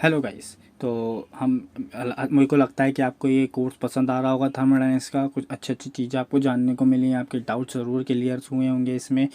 Hello guys. तो हम मेरे को लगता है कि आपको ये कोर्स पसंद आ रहा होगा थर्मोडायनेमिक्स का। कुछ अच्छी अच्छी चीज़ें आपको जानने को मिली हैं, आपके डाउट ज़रूर क्लियर हुए होंगे इसमें।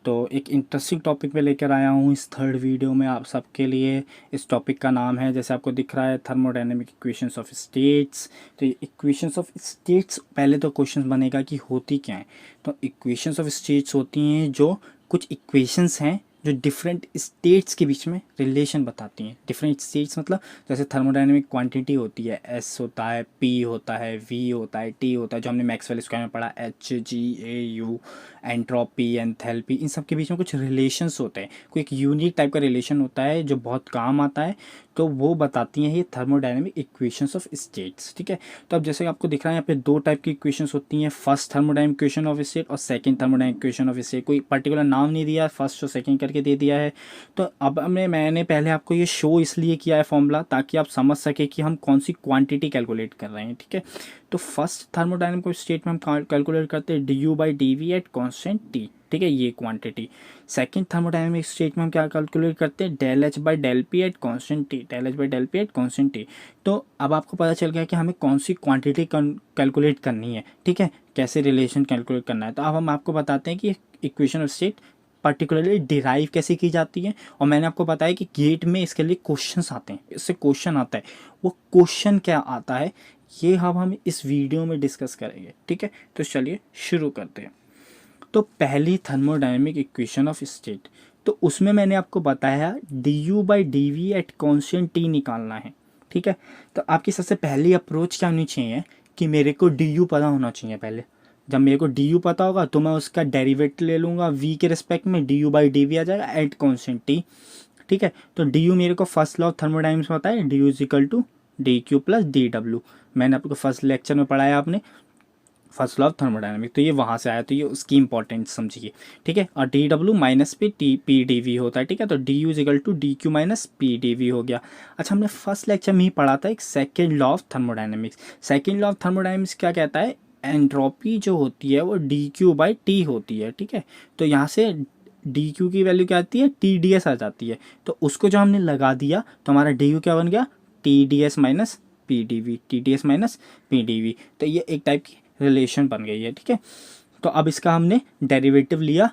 तो एक इंटरेस्टिंग टॉपिक पे लेकर आया हूँ इस थर्ड वीडियो में आप सबके लिए। इस टॉपिक का नाम है, जैसे आपको दिख रहा है, थर्मोडायनेमिक इक्वेशंस ऑफ स्टेट्स। तो ये इक्वेशंस ऑफ स्टेट्स, पहले तो क्वेश्चन बनेगा कि होती क्या है। तो इक्वेशंस ऑफ स्टेट्स होती हैं जो कुछ इक्वेशंस हैं जो डिफरेंट स्टेट्स के बीच में रिलेशन बताती हैं। डिफरेंट स्टेट्स मतलब जैसे थर्मोडायनेमिक क्वांटिटी होती है, एस होता है, पी होता है, वी होता है, टी होता है, जो हमने मैक्सवेल स्क्वायर में पढ़ा, H G A U, entropy, enthalpy, इन सब के बीच में कुछ रिलेशंस होते हैं। कोई एक यूनिक टाइप का रिलेशन होता है जो बहुत काम आता है, तो वो बताती हैं ये थर्मोडायनेमिक इक्वेशंस ऑफ स्टेट्स। ठीक है। तो अब जैसे आपको दिख रहा है यहाँ पे दो टाइप की इक्वेशंस होती हैं, first thermodynamic equation of state और second thermodynamic equation of state. कोई पर्टिकुलर नाम नहीं दिया, फर्स्ट और सेकंड करके दे दिया है। तो अब मैंने पहले आपको ये शो इसलिए किया है फॉर्मूला, ताकि आप समझ सके कि हम कौन सी क्वांटिटी कैलकुलेट कर रहे हैं। ठीक है। तो फर्स्ट थर्मोडायनेमिक स्टेट में हम कैलकुलेट करते हैं D U by D V at constant T. ठीक है, ये क्वांटिटी। सेकंड थर्मोडायनेमिक स्टेट में हम क्या कैलकुलेट करते हैं, del H by del P at constant T, del H by del P at constant T. तो अब आपको पता चल गया कि हमें कौन सी क्वांटिटी कैलकुलेट करनी है। ठीक है, कैसे रिलेशन कैलकुलेट करना है। तो अब हम आपको बताते हैं कि equation of state particularly derive कैसे की जाती है। और मैंने आपको बताया कि गेट में इसके लिए क्वेश्चंस आते हैं, इससे क्वेश्चन आता है। वो क्वेश्चन क्या आता है, ये हम इस वीडियो में डिस्कस करेंगे। ठीक है, तो चलिए शुरू करते हैं। तो पहली थर्मोडायनेमिक इक्वेशन ऑफ स्टेट, तो उसमें मैंने आपको बताया D U by D V at constant T निकालना है। ठीक है। तो आपकी सबसे पहली अप्रोच क्या होनी चाहिए कि मेरे को डी यू पता होना चाहिए पहले। जब मेरे को डी यू पता होगा तो मैं उसका डेरिवेटिव ले लूँगा वी के रिस्पेक्ट में, D U by D V आ जाएगा एट कॉन्स्टेंट टी। ठीक है। तो डी यू मेरे को फर्स्ट लॉ ऑफ थर्मोडायनेमिक्स में पता है, D U is equal to D Q plus D W. मैंने आपको फर्स्ट लेक्चर में पढ़ाया आपने, फर्स्ट लॉ ऑफ थर्मोडायनामिक। तो ये वहाँ से आया, तो ये उसकी इंपॉर्टेंस समझिए। ठीक है। और D W minus P T P D V होता है। ठीक है। तो D U is equal to D Q minus P D V हो गया। अच्छा, हमने फर्स्ट लेक्चर में ही पढ़ा था एक second law of thermodynamics. Second law of thermodynamics क्या कहता है, एंट्रोपी जो होती है वो डी क्यू बाई टी होती है। ठीक है। तो यहाँ से डी क्यू की वैल्यू क्या आती है, टी डी एस आ जाती है। तो उसको जो हमने लगा दिया तो हमारा डी यू क्या बन गया, T D S minus P D V, T D S minus P D V. तो ये एक टाइप की रिलेशन बन गई है। ठीक है। तो अब इसका हमने डेरिवेटिव लिया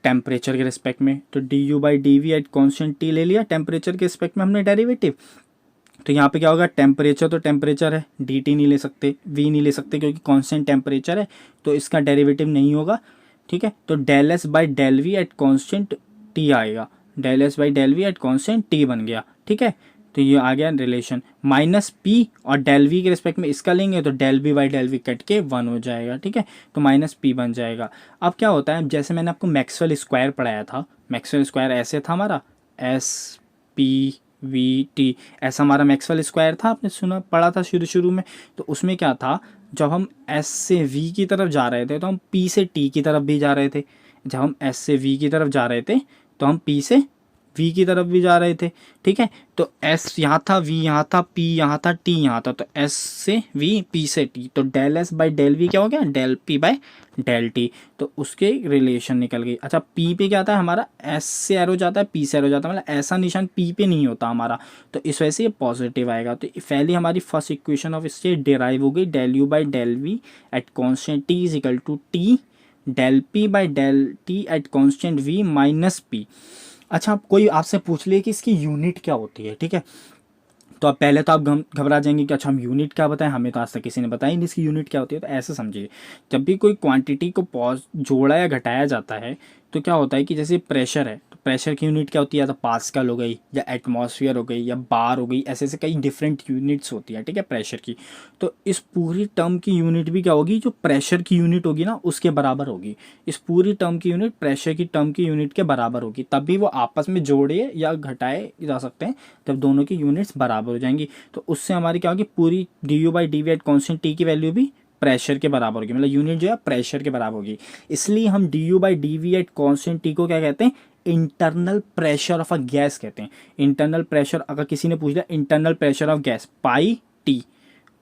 टेम्परेचर के रिस्पेक्ट में, तो D U by D V at constant T ले लिया, टेम्परेचर के रिस्पेक्ट में हमने डेरिवेटिव। तो यहाँ पे क्या होगा, टेम्परेचर तो टेम्परेचर है, डी टी नहीं ले सकते, वी नहीं ले सकते क्योंकि कांस्टेंट टेम्परेचर है, तो इसका डेरिवेटिव नहीं होगा। ठीक है। तो del S by del V at constant T आएगा, del S by del V at constant T बन गया। ठीक है। तो ये आ गया रिलेशन, माइनस पी और डेल वी के रिस्पेक्ट में इसका लेंगे तो del B by del V cut के 1 हो जाएगा। ठीक है। तो माइनस पी बन जाएगा। अब क्या होता है, जैसे मैंने आपको मैक्सवेल स्क्वायर पढ़ाया था, मैक्सवेल स्क्वायर ऐसे था हमारा, एस पी वी टी, ऐसा हमारा मैक्सवेल स्क्वायर था, आपने सुना पढ़ा था शुरू शुरू में। तो उसमें क्या था, जब हम एस से वी की तरफ जा रहे थे तो हम पी से टी की तरफ भी जा रहे थे। जब हम एस से वी की तरफ जा रहे थे तो हम पी से वी की तरफ भी जा रहे थे। ठीक है। तो एस यहाँ था, वी यहाँ था, पी यहाँ था, टी यहाँ था, तो एस से वी, पी से टी, तो del S by del V क्या हो गया, del P by del T. तो उसके रिलेशन निकल गई। अच्छा, पी पे क्या आता है हमारा, एस से एरो जाता है, पी से एरो जाता है, मतलब ऐसा निशान पी पे नहीं होता हमारा, तो इस वजह से ये पॉजिटिव आएगा। तो पहली हमारी first equation of state derive हो गई, del U by del V at constant T is equal to T del P by del T at constant V minus P. अच्छा, कोई आपसे पूछ ले कि इसकी यूनिट क्या होती है। ठीक है। तो अब पहले तो आप घबरा जाएंगे कि अच्छा हम यूनिट क्या बताएं, हमें तो आज तक किसी ने बताया नहीं इसकी यूनिट क्या होती है। तो ऐसे समझिए, जब भी कोई क्वांटिटी को पॉज जोड़ा या घटाया जाता है तो क्या होता है कि जैसे प्रेशर है, तो प्रेशर की यूनिट क्या होती है, या तो पास्कल हो गई, या एटमॉस्फेयर हो गई, या बार हो गई, ऐसे ऐसे कई डिफरेंट यूनिट्स होती है। ठीक है, प्रेशर की। तो इस पूरी टर्म की यूनिट भी क्या होगी, जो प्रेशर की यूनिट होगी ना उसके बराबर होगी। इस पूरी टर्म की यूनिट प्रेशर की टर्म की यूनिट के बराबर होगी, तभी वो आपस में जोड़े या घटाए जा सकते हैं, जब दोनों की यूनिट्स बराबर हो जाएंगी। तो उससे हमारी क्या होगी, पूरी D U by D V at constant T की वैल्यू भी प्रेशर के बराबर होगी, मतलब यूनिट जो है प्रेशर के बराबर होगी। इसलिए हम D U by D V at constant T को क्या कहते हैं, internal pressure of a gas कहते हैं। इंटरनल प्रेशर, अगर किसी ने पूछ लिया internal pressure of gas, pi T,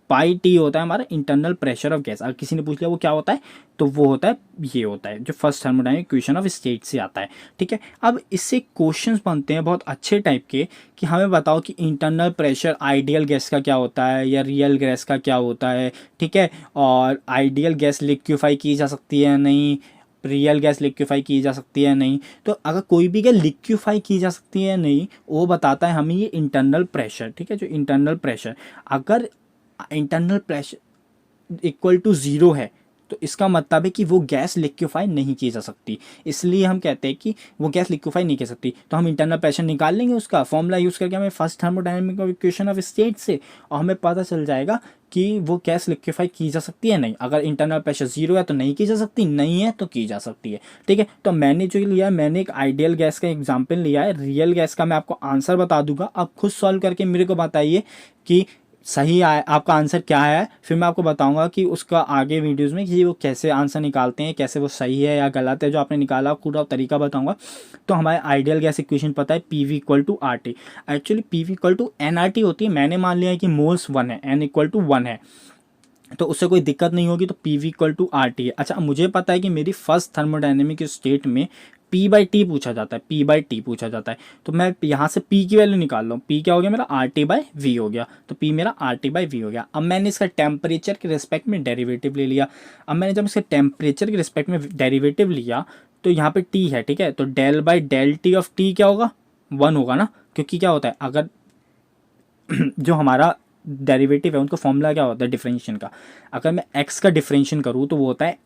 pi T होता है हमारा इंटरनल प्रेशर ऑफ गैस। अगर किसी ने पूछ लिया वो क्या होता है, तो वो होता है, ये होता है जो first thermodynamic equation of state से आता है। ठीक है, अब इससे क्वेश्चंस बनते हैं बहुत अच्छे टाइप के कि हमें बताओ कि इंटरनल प्रेशर आइडियल गैस का क्या होता है या रियल गैस का क्या होता है। ठीक है, और आइडियल गैस लिक्विफाई की जा सकती है या नहीं, रियल गैस लिक्विफाई की जा सकती है नहीं। तो अगर कोई भी गैस लिक्विफाई की जा सकती है नहीं, वो बताता है हमें ये इंटरनल प्रेशर। ठीक है, जो इंटरनल प्रेशर, अगर internal pressure equal to zero है तो इसका मतलब है कि वो गैस लिक्विफाई नहीं की जा सकती। इसलिए हम कहते हैं कि वो गैस लिक्विफाई नहीं की सकती, तो हम इंटरनल प्रेशर निकाल लेंगे उसका फॉर्मूला यूज़ करके हमें first thermodynamic equation of state से, और हमें पता चल जाएगा कि वो गैस लिक्विफाई की जा सकती है नहीं। अगर इंटरनल प्रेशर ज़ीरो है तो नहीं की जा सकती, नहीं है तो की जा सकती है। ठीक है, तो मैंने जो लिया है, मैंने एक आइडियल गैस का एग्जाम्पल लिया है। रियल गैस का मैं आपको आंसर बता दूंगा, आप खुद सॉल्व करके मेरे को बताइए कि सही आया आपका आंसर क्या है। फिर मैं आपको बताऊंगा कि उसका आगे वीडियोस में कि वो कैसे आंसर निकालते हैं, कैसे वो सही है या गलत है, जो आपने निकाला पूरा तरीका बताऊंगा। तो हमारे आइडियल गैस इक्वेशन पता है P V equal to R T. Actually P V equal to N R T होती है, मैंने मान लिया है कि मोल्स 1 है, एन इक्वल टू 1 है, तो उससे कोई दिक्कत नहीं होगी, तो P V equal to R T है। अच्छा, मुझे पता है कि मेरी फर्स्ट थर्मोडायनेमिक स्टेट में पी बाई टी पूछा जाता है, पी बाई टी पूछा जाता है, तो मैं यहाँ से पी की वैल्यू निकाल लूँ। पी क्या हो गया मेरा, आर टी बाई वी हो गया, तो पी मेरा आर टी बाई वी हो गया। अब मैंने इसका टेम्परेचर के रिस्पेक्ट में डेरिवेटिव ले लिया। अब मैंने जब इसके टेम्परेचर के रिस्पेक्ट में डेरिवेटिव लिया तो यहाँ पे टी है। ठीक है, तो del by del T of T क्या होगा, 1 होगा ना, क्योंकि क्या होता है अगर जो हमारा डेरिवेटिव है उनका फॉर्मूला क्या होता है डिफरेंशिएशन का, अगर मैं x का डिफरेंशिएशन करूँ तो वो होता है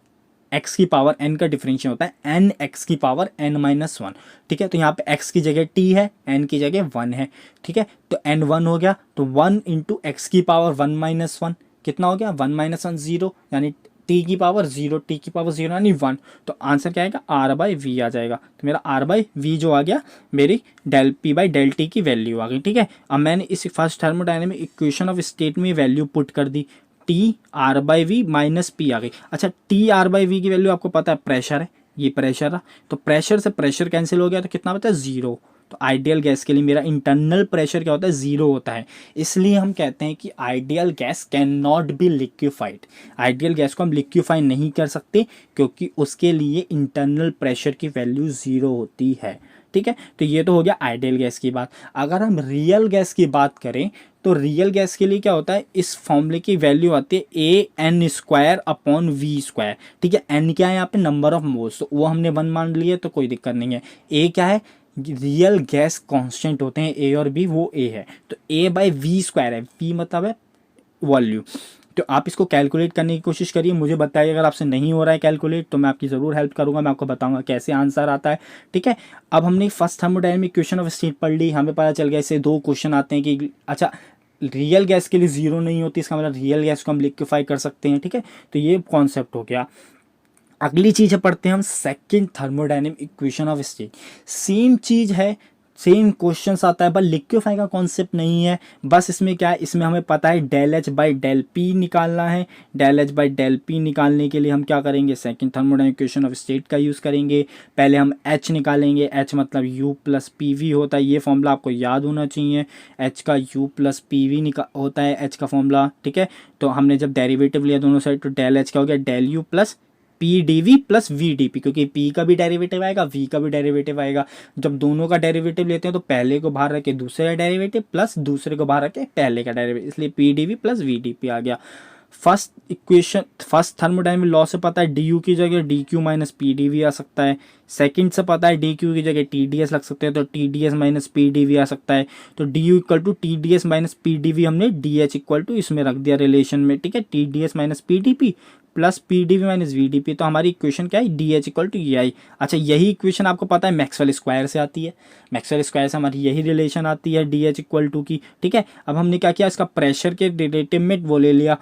x की पावर n का डिफरेंशिएशन होता है n x की पावर n-1। ठीक है, तो यहाँ पे x की जगह t है, n की जगह 1 है। ठीक है, तो n 1 हो गया, तो 1 इंटू एक्स की पावर 1-1 कितना हो गया, 1-1 0, यानी t की पावर 0, t की पावर 0 यानी 1। तो आंसर क्या आएगा, r बाई वी आ जाएगा। तो मेरा r बाई वी जो आ गया, मेरी del p by del T की वैल्यू आ गई। ठीक है, अब मैंने इस first thermodynamic equation of state में वैल्यू पुट कर दी, T R by V minus P आ गई। अच्छा, टी आर बाई वी की वैल्यू आपको पता है प्रेशर है, ये प्रेशर है, तो प्रेशर से प्रेशर कैंसिल हो गया तो कितना बचा, 0। तो आइडियल गैस के लिए मेरा इंटरनल प्रेशर क्या होता है, 0 होता है। इसलिए हम कहते हैं कि ideal gas can not be liquefied. Ideal gas को हम लिक्विफाई नहीं कर सकते क्योंकि उसके लिए इंटरनल प्रेशर की वैल्यू 0 होती है। ठीक है, तो ये तो हो गया आइडियल गैस की बात। अगर हम रियल गैस की बात करें तो रियल गैस के लिए क्या होता है, इस फॉर्मूले की वैल्यू आती है A N square upon V square. ठीक है, एन क्या है यहाँ पे, नंबर ऑफ मोल्स, तो वो हमने 1 मान लिया तो कोई दिक्कत नहीं है। ए क्या है, रियल गैस कांस्टेंट होते हैं ए और बी, वो ए है, तो ए बाई वी स्क्वायर है, वी मतलब है वॉल्यूम। तो आप इसको कैलकुलेट करने की कोशिश करिए, मुझे बताइए अगर आपसे नहीं हो रहा है कैलकुलेट तो मैं आपकी ज़रूर हेल्प करूंगा, मैं आपको बताऊंगा कैसे आंसर आता है। ठीक है, अब हमने first thermodynamic equation of state पढ़ ली, हमें पता चल गया इससे 2 क्वेश्चन आते हैं कि अच्छा रियल गैस के लिए 0 नहीं होती, इसका मतलब रियल गैस को हम लिक्विफाई कर सकते हैं। ठीक है, तो ये कॉन्सेप्ट हो गया। अगली चीज़ है पढ़ते हैं हम second thermodynamic equation of state. Same चीज़ है, सेम क्वेश्चन आता है, बस लिक्विफाई का कॉन्सेप्ट नहीं है। बस इसमें क्या है, इसमें हमें पता है del H by del P निकालना है। Del H by del P निकालने के लिए हम क्या करेंगे, second thermodynamic equation of state का यूज़ करेंगे। पहले हम एच निकालेंगे, एच मतलब यू प्लस पी वी होता है, ये फॉर्मूला आपको याद होना चाहिए। एच का यू प्लस पी वी होता है एच का फॉर्मूला। ठीक है, तो हमने जब डेरिवेटिव लिया दोनों साइड तो डेल एच क्या हो गया, del U plus P D V plus V D P, क्योंकि पी का भी डेरिवेटिव आएगा, वी का भी डेरिवेटिव आएगा। जब दोनों का डेरिवेटिव लेते हैं तो पहले को बाहर रखे दूसरे का डेरिवेटिव प्लस दूसरे को बाहर रखे पहले का डेरिवेटिव, इसलिए P D V plus V D P आ गया। First equation, first thermodynamic law से पता है डी यू की जगह D Q minus P D V आ सकता है। सेकंड से पता है डी क्यू की जगह टी डी एस लग सकते हैं, तो T D S minus P D V आ सकता है। तो D U equal to T D S minus P D V हमने डी एच इक्वल टू इसमें रख दिया रिलेशन में। ठीक है, T D S minus P D P plus P D V minus V D P, तो हमारी equation क्या है, D H equal to E I. अच्छा, यही इक्वेशन आपको पता है मैक्सवेल स्क्वायर से आती है, मैक्सवेल स्क्वायर से हमारी यही रिलेशन आती है डी एच इक्वल टू की। ठीक है, अब हमने क्या किया, इसका प्रेशर के रिलेटिव में वो ले लिया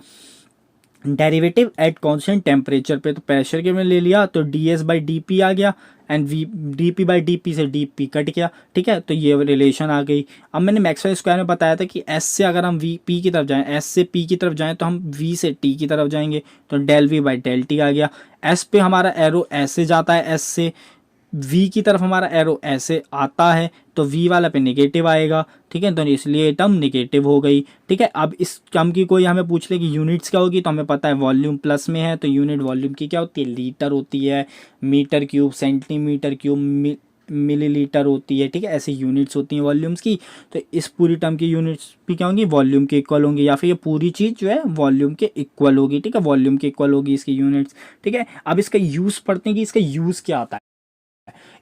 डेरिवेटिव एट कांस्टेंट टेम्परेचर पे, तो प्रेशर के में ले लिया तो D S by D P आ गया and V D P by D P से डी पी कट गया। ठीक है, तो ये रिलेशन आ गई। अब मैंने मैक्सवेल स्क्वायर में बताया था कि एस से अगर हम वी पी की तरफ जाएं, एस से पी की तरफ जाएं तो हम वी से टी की तरफ जाएंगे, तो del V by del T आ गया। एस पे हमारा एरो ऐसे जाता है, एस से वी की तरफ हमारा एरो ऐसे आता है तो वी वाला पे नेगेटिव आएगा, ठीक है, तो इसलिए ये टर्म नेगेटिव हो गई, ठीक है। अब इस टर्म की कोई हमें पूछ ले कि यूनिट्स क्या होगी, तो हमें पता है वॉल्यूम प्लस में है तो यूनिट वॉल्यूम की क्या होती है, लीटर होती है, metre cube, centimetre cube, millilitre होती है, ठीक है, ऐसी यूनिट्स होती हैं वॉल्यूम्स की। तो इस पूरी टर्म की यूनिट्स भी क्या होंगी, वॉल्यूम के इक्वल होंगी, या फिर ये पूरी चीज़ जो है वॉल्यूम के इक्वल होगी, ठीक है, वॉल्यूम के इक्वल होगी इसकी यूनिट्स, ठीक है। अब इसका यूज़ पढ़ते हैं कि इसका यूज़ क्या आता है।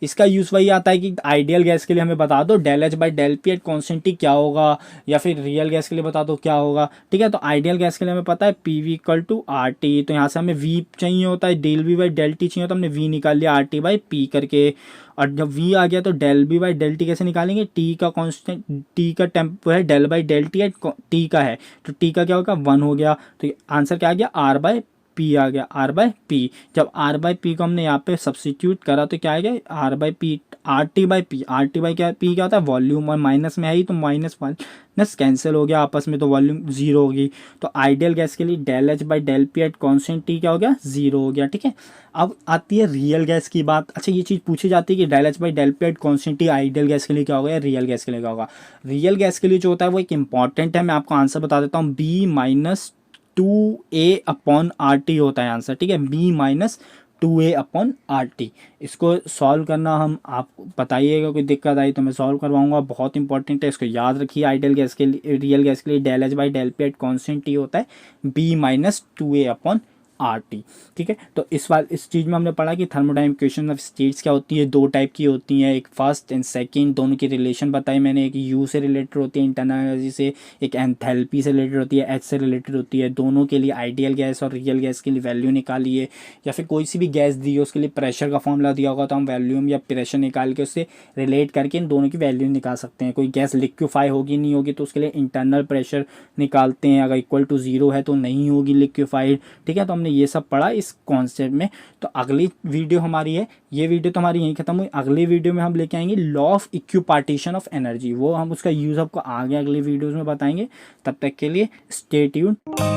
इसका यूज़ वही आता है कि आइडियल गैस के लिए हमें बता दो del H by del P at constant T क्या होगा, या फिर रियल गैस के लिए बता दो क्या होगा, ठीक है। तो आइडियल गैस के लिए हमें पता है P V equal to R T, तो यहाँ से हमें वी चाहिए होता है, del V by del T चाहिए, तो हमने वी निकाल लिया आर टी बाई पी करके। और जब वी आ गया तो del B by del T कैसे निकालेंगे, टी का कॉन्स्टेंट, टी का टेम्प है del by del T at T का है, तो टी का क्या होगा 1 हो गया, तो आंसर क्या आ गया, आर बाई पी आ गया, आर बाई पी। जब आर बाई पी को हमने यहाँ पे सब्सिट्यूट करा तो क्या आ गया, R by P, R T by P, R T by क्या, पी क्या होता है वॉल्यूम, और माइनस में है ही तो माइनस माइनस कैंसिल हो गया आपस में, तो वॉल्यूम जीरो होगी। तो आइडियल गैस के लिए del H by del P at constant T क्या हो गया, जीरो हो गया, ठीक है। अब आती है रियल गैस की बात। अच्छा, ये चीज़ पूछी जाती है कि del H by del P at constant T ideal gas के लिए क्या होगा या रियल गैस के लिए क्या होगा। रियल गैस के लिए जो होता है वो एक इंपॉर्टेंट है, मैं आपको आंसर बता देता हूँ, बी माइनस 2a/RT होता है आंसर, ठीक है, b माइनस 2a/RT। इसको सॉल्व करना हम, आप बताइएगा कोई दिक्कत आई तो मैं सॉल्व करवाऊंगा, बहुत इंपॉर्टेंट है, इसको याद रखिए। आइडियल गैस के लिए, रियल गैस के लिए del H by del P at constant T होता है b माइनस 2a/RT, ठीक है। तो इस चीज़ में हमने पढ़ा कि थर्मोडायनामिक इक्वेशन ऑफ स्टेट्स क्या होती है, दो टाइप की होती हैं, एक फर्स्ट एंड सेकंड, दोनों की रिलेशन बताई मैंने, एक यू से रिलेटेड होती है इंटरनल एनर्जी से, एक एंथैल्पी से रिलेटेड होती है, एच से रिलेटेड होती है। दोनों के लिए आइडियल गैस और रियल गैस के लिए वैल्यू निकालिए, या फिर कोई सी भी गैस दी हो उसके लिए प्रेशर का फॉर्मूला दिया होगा तो हम वैल्यूम या प्रेशर निकाल के उससे रिलेट करके इन दोनों की वैल्यू निकाल सकते हैं। कोई गैस लिक्विफाई होगी नहीं होगी तो उसके लिए इंटरनल प्रेशर निकालते हैं, अगर इक्वल टू जीरो है तो नहीं होगी लिक्विफाइड, ठीक है। तो हमने ये सब पढ़ा इस कॉन्सेप्ट में। तो अगली वीडियो हमारी है, ये वीडियो तो हमारी यहीं खत्म हुई, अगली वीडियो में हम लेके आएंगे law of equipartition of energy, वो हम उसका यूज़ आपको आगे अगली वीडियोज़ में बताएंगे। तब तक के लिए स्टे ट्यून्ड।